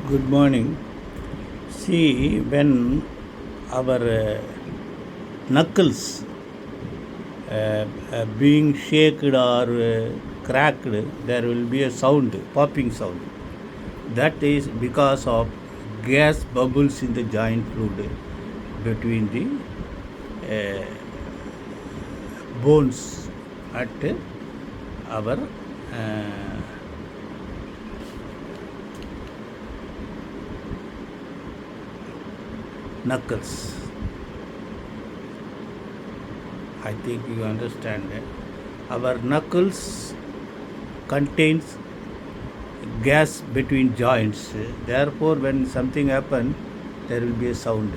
Good morning. See, when our knuckles being shaken or cracked, there will be a sound, popping sound. That is because of gas bubbles in the joint fluid between the bones at our knuckles. I think you understand that. Our knuckles contains gas between joints. Therefore, when something happens, there will be a sound.